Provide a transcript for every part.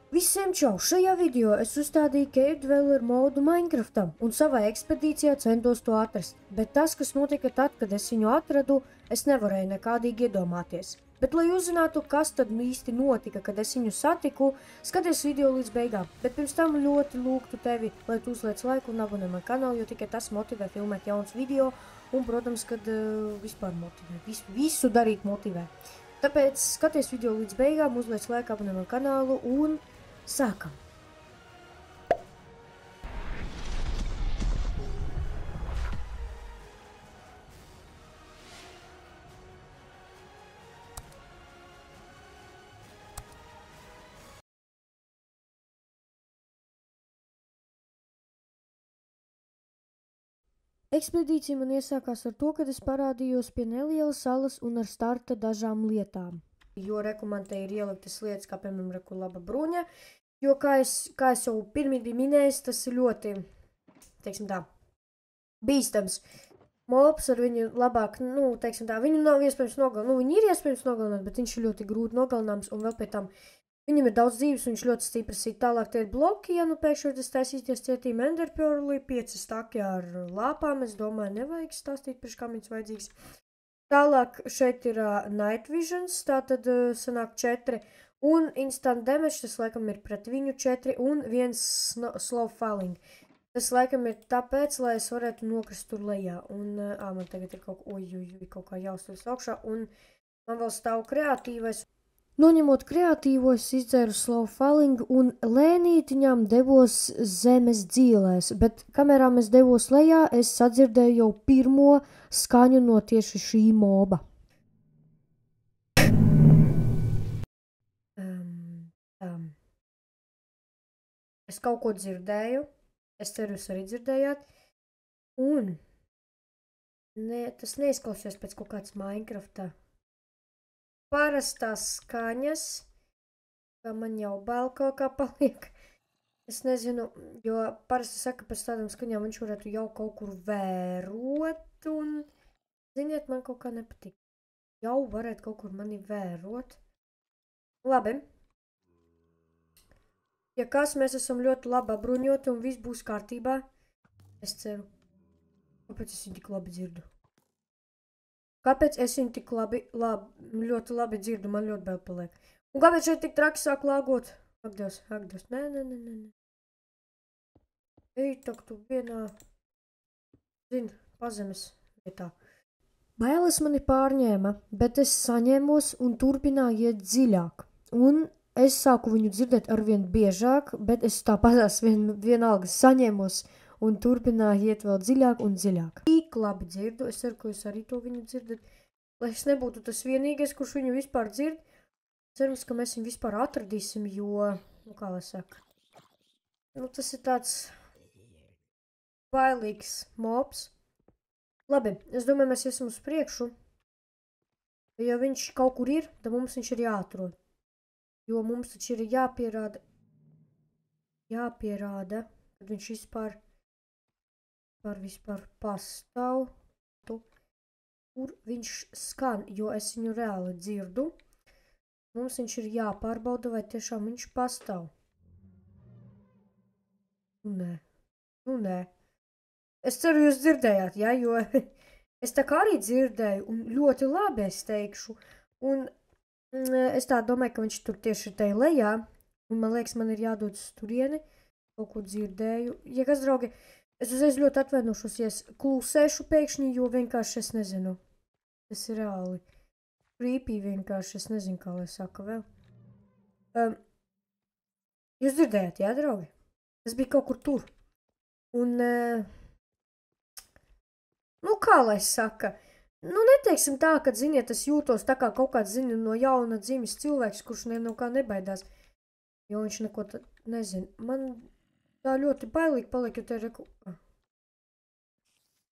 Visiem čau! Šajā video es uzstādīju Cave Dweller modu Minecraftam un savā ekspedīcijā centos to atrast, bet tas, kas notika tad, kad es viņu atradu, es nevarēju nekādīgi iedomāties. Bet, lai uzzinātu, kas tad īsti notika, kad es viņu satiku, skaties video līdz beigām. Bet pirms tam ļoti lūgtu tevi, lai tu uzliec laiku un abonē man kanālu, jo tikai tas motivē filmēt jauns video un, protams, kad vispār motivē. Visu darīt motivē. Tāpēc skaties video līdz beigām, uzliec laiku, abonē man kanālu un sākam! Ekspedīcija man iesākās ar to, kad es parādījos pie nelielas salas un ar starta dažām lietām. Jo rekomendē ir ieliktas lietas, kā piemēram reku laba bruņa, jo kā es jau pirmīdī minējis, tas ir ļoti, teiksim tā, bīstams. Mobs ar viņu labāk, teiksim tā, viņu nav iespējams nogalināt, viņi ir iespējams nogalināt, bet viņš ir ļoti grūti nogalināms un vēl pēc tam viņam ir daudz dzīves un viņš ļoti stipri sit. Tālāk te ir bloki, ja nu pēkšņi tas taisīties cietīm enderpearli, 5 staki ar lāpām, es domāju, nevajag stāstīt, priekš kam viņas vajadzīgs. Tālāk šeit ir night visions, tātad sanāk 4, un instant damage, tas laikam ir pret viņu 4, un 1 slow falling. Tas laikam ir tāpēc, lai es varētu nokrist tur lejā, un man tagad ir kaut kā jāuzturas augšā, un man vēl stāv kreatīvais. Noņemot kreatīvo, es izdzēru slow falling un lēnītiņām devos zemes dzīlēs, bet kamērām es devos lejā, es sadzirdēju jau pirmo skaņu no tieši šī moba. Es kaut ko dzirdēju, es ceru, jūs arī dzirdējāt, un tas neizklausījās pēc kaut kāds Minecraftā. Parastās skaņas, kā man jau bail kaut kā paliek. Es nezinu, jo parasti saka, pēc tādām skaņām viņš varētu jau kaut kur vērot, un, ziniet, man kaut kā nepatīk. Jau varētu kaut kur mani vērot. Labi. Ja kas, mēs esam ļoti labi apbruņoti, un viss būs kārtībā. Es ceru. Kāpēc es viņu tik labi dzirdu? Kāpēc es viņu tik ļoti labi dzirdu, man ļoti bail paliek. Un kāpēc šeit tik traki sāk lāgot? Ak, Dievs, nē. Ej, tak tu vienā, pazemes vietā. Bailes mani pārņēma, bet es saņēmos un turpināju iet dziļāk. Un es sāku viņu dzirdēt arvien biežāk, bet es tāpatās vienalga saņēmos un turpināju iet vēl dziļāk un dziļāk. Tik labi dzirdu, es ceru, ka jūs arī to viņu dzirdat, lai es nebūtu tas vienīgais, kurš viņu vispār dzird. Cerams, ka mēs viņu vispār atradīsim, jo, kā lai saka, tas ir tāds bailīgs mobs. Labi, es domāju, mēs esam uz priekšu. Ja viņš kaut kur ir, tad mums viņš ir jāatrod. Jo mums taču ir jāpierāda, kad viņš vispār pastāv, kur viņš skan, jo es viņu reāli dzirdu. Mums viņš ir jāpārbauda, vai tiešām viņš pastāv. Nē. Es ceru, jūs dzirdējāt, ja, jo es tā kā arī dzirdēju, un ļoti labi es teikšu. Un es tā domāju, ka viņš tur tieši te lejā, un man liekas, man ir jādod uz turieni, kaut ko dzirdēju. Ja kas, draugi, es uzreiz ļoti atvainošos, ja es klusēšu pēkšņi, jo vienkārši es nezinu. Tas ir reāli creepy vienkārši, es nezinu, kā lai saka vēl. Jūs dzirdējāt, jā, draugi? Tas bija kaut kur tur. Un, kā lai saka, neteiksim tā, ka, ziniet, es jūtos tā kā kaut kāds, no jauna dzimis cilvēks, kurš no kā nebaidās, jo viņš neko nezina. Man tā ļoti bailīgi paliek, jo te ir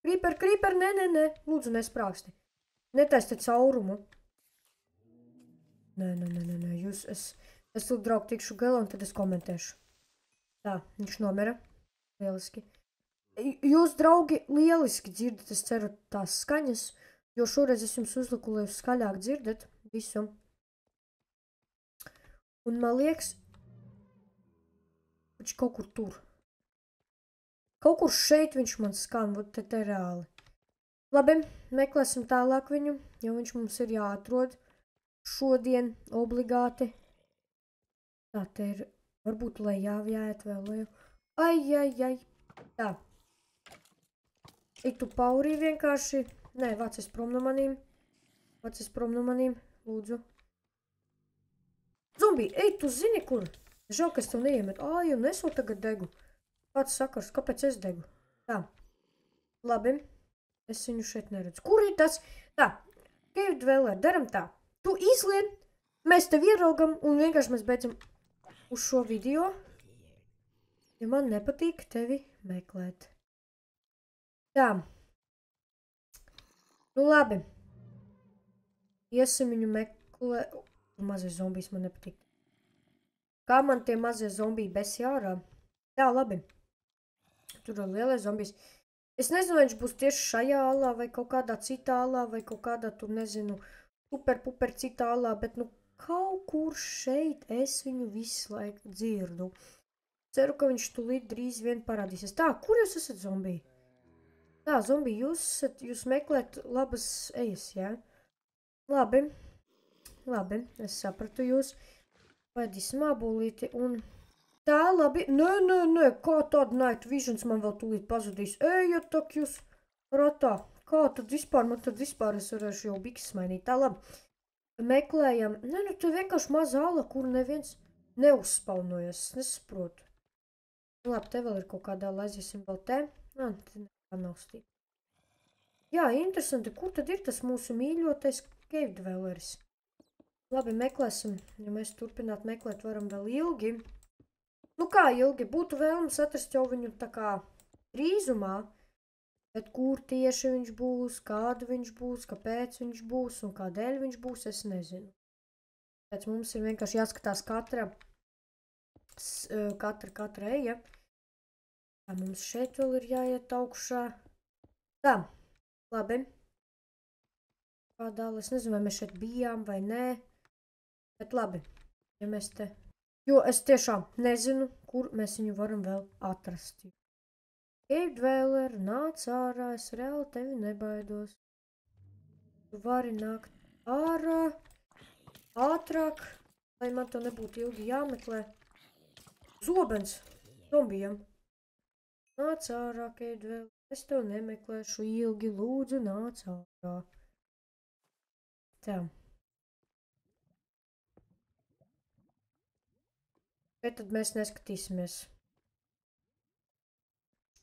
Creeper, nē, lūdzu, nesprāksti. Netaisi te caurumu. Nē, es tur, draugi, tikšu galā, un tad es komentēšu. Tā, viņš nomira. Lieliski. Jūs, draugi, lieliski dzirdat, es ceru, tās skaņas, jo šoreiz es jums uzliku, lai jūs skaļāk dzirdat visu. Un man liekas, Viņš kaut kur tur. Kaut kur šeit viņš man skan, vot te reāli. Labi, meklēsim tālāk viņu, jo viņš mums ir jāatrod šodien obligāti. Tā, te ir, varbūt lejā jāiet vēl leju. Ai. Tā. Ik tu paurī vienkārši. Nē, vācies prom no manīm. Lūdzu. Zombī, ej, tu zini, kur? Žēl, ka es tev neiemetu. Ai, un es vēl tagad degu. Kāds sakars, kāpēc es degu? Tā. Labi. Es viņu šeit neredzu. Kur ir tas? Tā. Cave Dweller, daram tā. Tu izlien, mēs tev ieraugam un vienkārši mēs beidzam uz šo video. Ja man nepatīk tevi meklēt. Tā. Nu labi. Iesim viņu meklēt. Mazie zombijas man nepatīk. Kā man tie mazie zombiji besi ārā? Tā, labi. Tur ir lielais zombijs. Es nezinu, vai viņš būs tieši šajā alā, vai kaut kādā citā alā, vai kaut kādā, tur nezinu, super citā alā, bet nu kaut kur šeit es viņu visu laiku dzirdu. Ceru, ka viņš tulīt drīz vien parādīsies. Tā, kur jūs esat, zombiji? Tā, zombiji, jūs meklēt labas ejas, jā? Labi, es sapratu jūs. Paēdīsim ābolīti un... Tā, labi. Nē, kā tāda Night Visions man vēl tūlīt pazudīs? Ejiet tak jūs ratā. Kā tad vispār es varēšu jau bikses mainīt. Tā, labi. Meklējam. Nē, nu tu vienkārši maza ala, kur neviens neuzspaunojas. Es nesaprotu. Labi, te vēl ir kaut kādā, aiziesim vēl te. Nā, te nekā nav stīk. Jā, interesanti, kur tad ir tas mūsu mīļotais Cave Dwelleris? Labi, meklēsim. Ja mēs turpināt meklēt varam vēl ilgi. Nu kā ilgi, būtu vēlams atrast jau viņu tā kā drīzumā, bet kur tieši viņš būs, kādu viņš būs, kāpēc viņš būs un kādēļ viņš būs, es nezinu. Pēc mums ir vienkārši jāskatās katra eja. Tā, mums šeit vēl ir jāiet augšā. Tā, labi. Kādā, es nezinu, vai mēs šeit bijām vai nē, bet labi, ja mēs te... Jo es tiešām nezinu, kur mēs viņu varam vēl atrast. Cave Dweller, nāc ārā, es reāli tevi nebaidos. Tu vari nākt ārā, ātrāk, lai man to nebūtu ilgi jāmeklē. Zobens zombijam. Nāc ārā, Cave Dweller, es tev nemeklēšu ilgi, lūdzu, nāc ārā. Tā. Bet tad mēs neskatīsimies.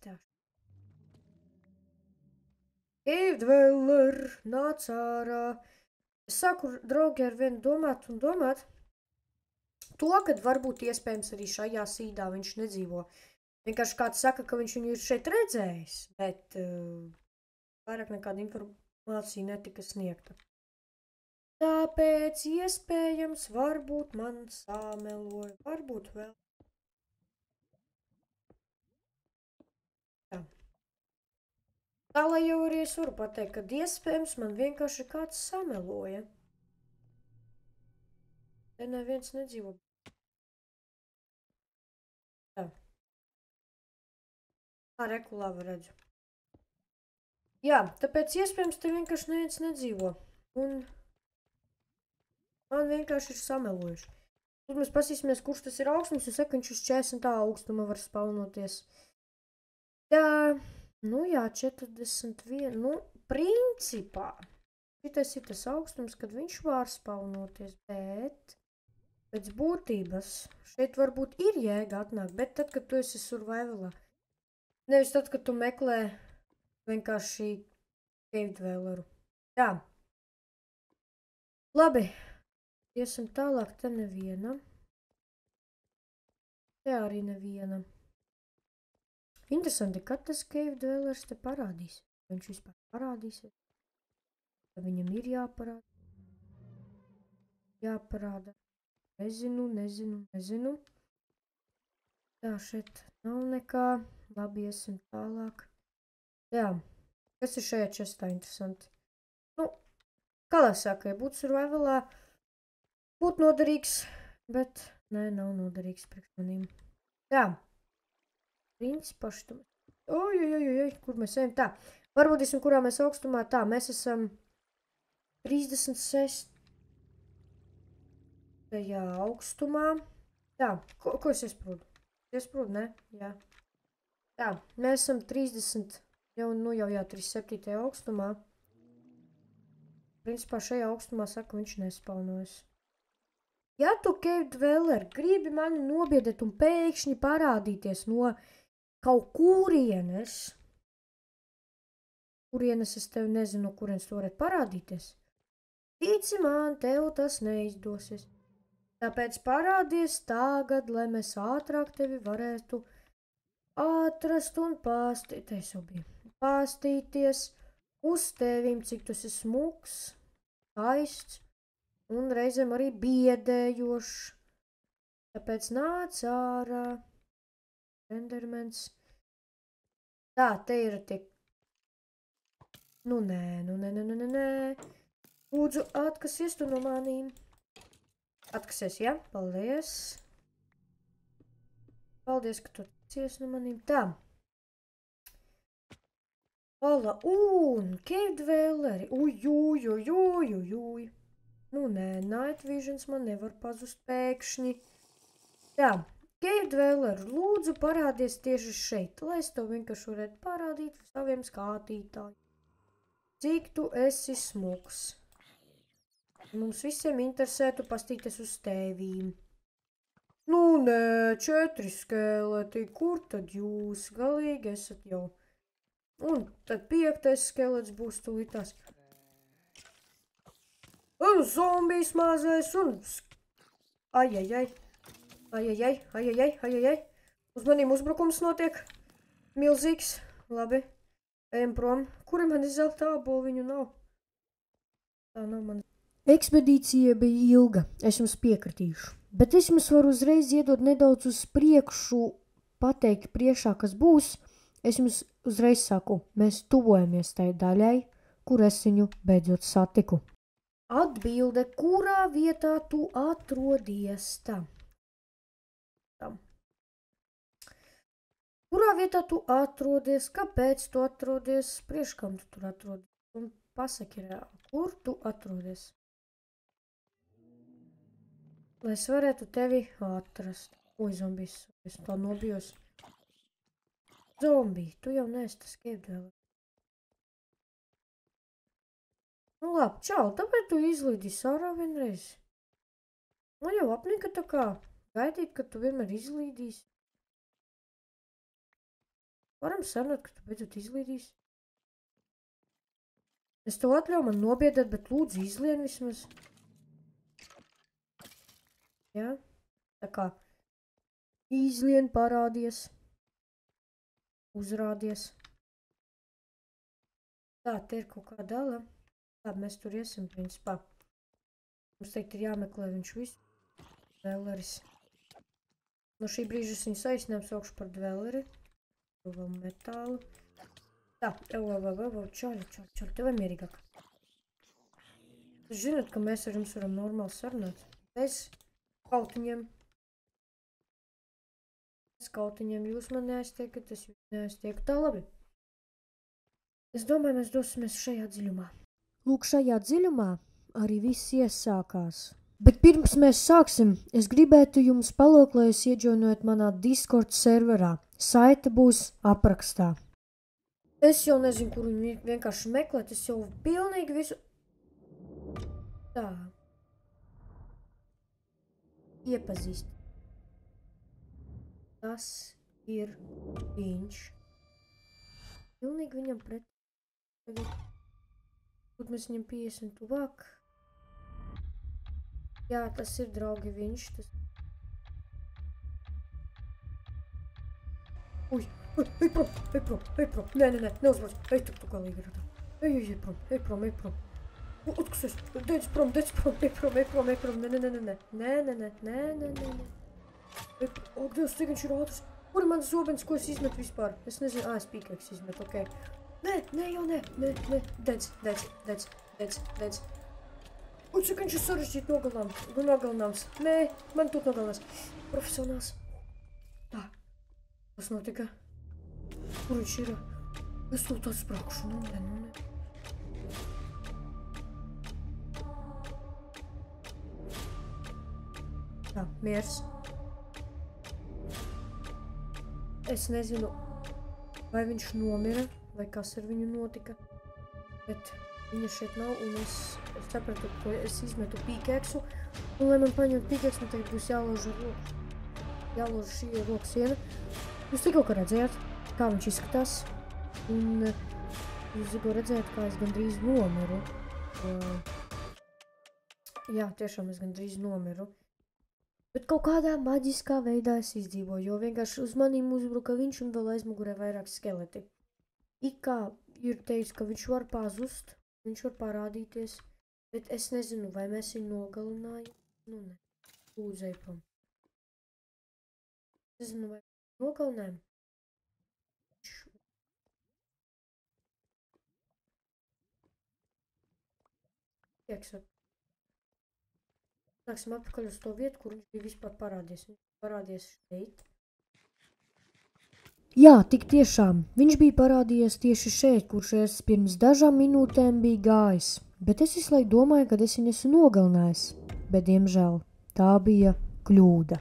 Tā. Cave Dweller, nāc ārā. Es sāku, draugi, ar vienu domāt. To, kad varbūt iespējams arī šajā sīdā viņš nedzīvo. Vienkārši kāds saka, ka viņš viņu ir šeit redzējis, bet vairāk nekāda informācija netika sniegta. Tāpēc iespējams, varbūt man sāmeloja, varbūt vēl. Tā. Tā, lai jau arī es varu pateikt, kad iespējams man vienkārši kāds sameloja. Te neviens nedzīvo. Tā. Tā, reku labi redzu. Jā, tāpēc iespējams te vienkārši neviens nedzīvo. Un... man vienkārši ir samelojuši. Tad mēs pasīsimies, kurš tas ir augstums, un saka, viņš uz 40 augstuma var spaunoties. Tā, nu jā, 41, nu, principā. Šitais ir tas augstums, kad viņš var spaunoties, bet pēc būtības šeit varbūt ir jēga atnākt, bet tad, kad tu esi survivalā. Nevis tad, kad tu meklē vienkārši Cave Dwelleru. Tā. Labi. Iesim tālāk, te neviena. Te arī neviena. Interesanti, kad tas Cave Dwellers te parādīs. Viņš vispār parādīsies. Vai viņam ir jāparāda. Nezinu. Tā, šeit nav nekā. Labi, iesim tālāk. Jā, kas ir šajā čestā interesanti? Nu, kā lai saka, ja būtu survivalā, būtu noderīgs, bet nē, nav noderīgs priekš manīm. Tā. Principā šitam. Oj, kur mēs ejam? Tā. Pārbaudīsim, kurā mēs augstumā. Tā, mēs esam 36. augstumā. Tā, ko es iesprūdu? Iesprūdu, ne? Jā. Tā, mēs esam 30, jau 37. augstumā. Principā šajā augstumā saka, viņš nespaunojas. Ja tu, Cave Dweller, gribi mani nobiedēt un pēkšņi parādīties no kaut kurienes, es tevi nezinu, no kurienes tu varētu parādīties, tici man, tev tas neizdosies. Tāpēc parādies tagad, lai mēs ātrāk tevi varētu atrast un pastīties uz tevim, cik tas ir smuks, skaists un reizēm arī biedējošs. Tāpēc nāc ārā, Endermans. Tā, te ir tie. Nu, nē. Lūdzu, atkasies tu no manīm. Atkasies, ja? Paldies. Paldies, ka tu atkasies no manīm. Tā. Ala, un Cave Dwelleri. Uj. Nu, nē, Night Visions man nevar pazust pēkšņi. Tā, Cave Dweller, lūdzu parādies tieši šeit, lai es tev vienkārši varētu parādīt saviem skatītājiem. Cik tu esi smuks. Mums visiem interesētu pastīties uz tevīm. Nu, nē, 4 skeleti, kur tad jūs galīgi esat jau? Un tad 5. skelets būs tūlītās. Un zombijs mazais un... Ajajai. Uz manīm uzbrukums notiek. Milzīgs. Labi. Ejam prom. Kuri man zelta ābolu? Viņu nav. Tā nav man. Ekspedīcija bija ilga. Es jums piekritīšu. Bet es jums varu uzreiz iedot nedaudz uz priekšu, pateikt priekšā, kas būs. Es jums uzreiz saku, mēs tuvojamies tai daļai, kur es viņu beidzot satiku. Atbilde, kurā vietā tu atrodies? Tā. Kurā vietā tu atrodies? Kāpēc tu atrodies? Priekš kam tu tur atrodies? Un pasaki reāli, kur tu atrodies? Lai es varētu tevi atrast. Oi, zombijs, es tā nobijos. Zombiji, tu jau neesi tas Cave Dweller. Nu labi, čau, tāpēc tu izlīdīsi ārā vienreiz. Man jau apnika tā kā gaidīt, ka tu vienmēr izlīdīsi. Varam sarunāt, ka tu beidzot izlīdīsi. Es tev atļauju man nobiedēt, bet lūdzu izlien vismaz. Jā, tā kā izlien, parādies, uzrādies. Tā, te ir kaut kā dala. Labi, mēs tur iesim, principā. Mums teikt ir jāmeklē viņš visu. Dwelleris. No šī brīža es viņu saīsinājums augšu par Dwelleri. Vēl metālu. Tā, čaļi, tev ir mierīgāk. Jūs zināt, ka mēs ar jums varam normāli sarunāt. Bez kautiņiem. Bez kautiņiem jūs man neaiztiekat, es jūs neaiztieku. Tā, labi. Es domāju, mēs dosimies šajā dziļumā. Lūk, šajā dziļumā arī viss iesākās. Bet pirms mēs sāksim, es gribētu jums palūgt, lai jūs iejoinojat manā Discord serverā. Saite būs aprakstā. Es jau nezinu, kur viņu vienkārši meklēt, es jau pilnīgi visu... Tā. Iepazīst. Tas ir viņš. Pilnīgi viņam pret... Kur mēs viņam piesim tuvāk. Jā, tas ir, draugi, viņš. Tas... Uj, ej prom. Nē, neuzbrauc. Ej, tu galīgi ir tā. Ej prom. Atkasies, dēc prom. Ej prom. Nē. Ak, Dievs, cik viņš ir ātrs. Kur ir mans zobens, ko es izmetu vispār? Es nezinu, es pīkāks izmetu, okei. Nē, jau nē. Dedz. Un cik viņš ir sarežģīt nogalināms. Nē, man tūt nogalinās. Profesionāls. Tā, Kas notika? Kur viņš ir? Es to tāds sprākšu, nu ne. Tā, miers. Es nezinu, vai viņš nomira, vai kas ar viņu notika, bet viņa šeit nav, un es sapratu, ka es izmetu pīkeksu, un lai man paņemtu pīkeksu, man tagad būs jālož ar roku. Jālož šī roka siena. Jūs tikko redzējāt, kā viņš izskatās, un jūs tikko redzējāt, kā es gandrīz nomiru. Jā, tiešām es gandrīz nomiru. Bet kaut kādā maģiskā veidā es izdzīvoju, jo vienkārši uz manīm uzbruka viņš un vēl aizmugurē vairāk skeleti. Ikā ir teicis, ka viņš var pazust, viņš var parādīties, bet es nezinu, vai mēs viņu nogalinājam. Nu ne, lūdzu ej prom. Es nezinu, vai nogalinājam. Iekšā. Nāksim atpakaļ uz to vietu, kur viņš bija vispār parādies. Viņš parādies šeit. Jā, tik tiešām. Viņš bija parādījies tieši šeit, kurš es pirms dažām minūtēm bija gājis. Bet es visu laiku domāju, ka es viņu esmu nogalinājis. Bet, diemžēl, tā bija kļūda.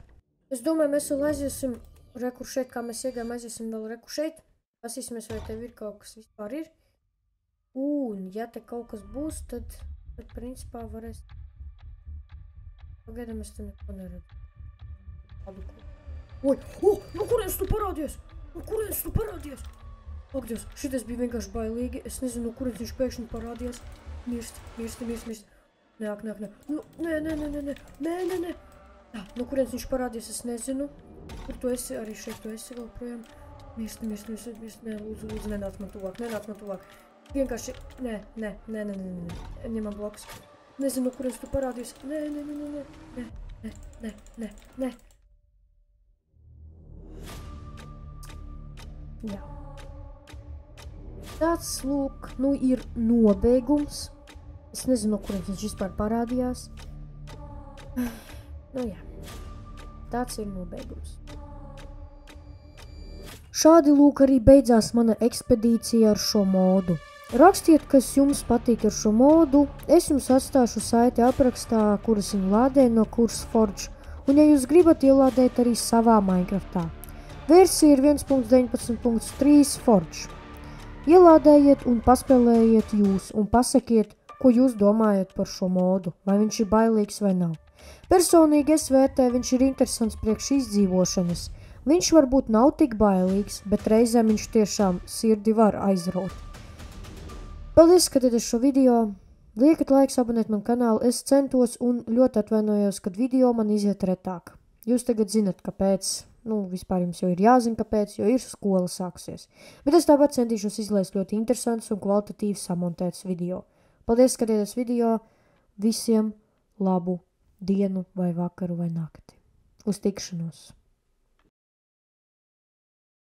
Es domāju, mēs vēl aiziesim reku šeit, kā mēs iegājām, aiziesim vēl reku šeit. Pasīsimies, vai tev ir kaut kas vispār ir. Un, ja te kaut kas būs, tad principā varēs... Pagaidām es te neko neredzu. Oi, no kurienes tu parādies? No kurienes tu parādies? Ak, Dievs, šitais bija vienkārši bailīgi. Es nezinu, no kurienes viņš pēkšņi parādījās. Mirst. Nāk. Nē. Tā, no kurienes viņš parādījās, es nezinu. Kur tu esi, arī šeit tu esi vēl projām. Mirst. Nē, lūdzu, nenāc man tuvāk. Vienkārši, nē. Ņemam blokus. Nezinu, kur es tu parādījos. Nē. Jā. Tāds, lūk, nu ir nobeigums. Es nezinu, kur viņš vispār parādījās. Nu jā. Tāds ir nobeigums. Šādi, lūk, arī beidzās mana ekspedīcija ar šo modu. Rakstiet, kas jums patīk ar šo modu, es jums atstāšu saiti aprakstā, kuras viņu lādē no CurseForge, un ja jūs gribat ielādēt arī savā Minecraftā. Versija ir 1.19.3 Forge. Ielādējiet un paspēlējiet jūs, un pasakiet, ko jūs domājat par šo modu, vai viņš ir bailīgs vai nav. Personīgi es vērtēju, viņš ir interesants priekš izdzīvošanas. Viņš varbūt nav tik bailīgs, bet reizēm viņš tiešām sirdi var aizraut. Paldies, skatieties šo video, liekat laiks, abonēt man kanālu, es centos un ļoti atvainojos, kad video man iziet retāk. Jūs tagad zinat, kāpēc, vispār jums jau ir jāzina, kāpēc, jo ir skola sākusies. Bet es tāpat centīšos izlaist ļoti interesants un kvalitatīvs samontēts video. Paldies, skatieties video, visiem labu dienu vai vakaru vai nakti. Uz tikšanos!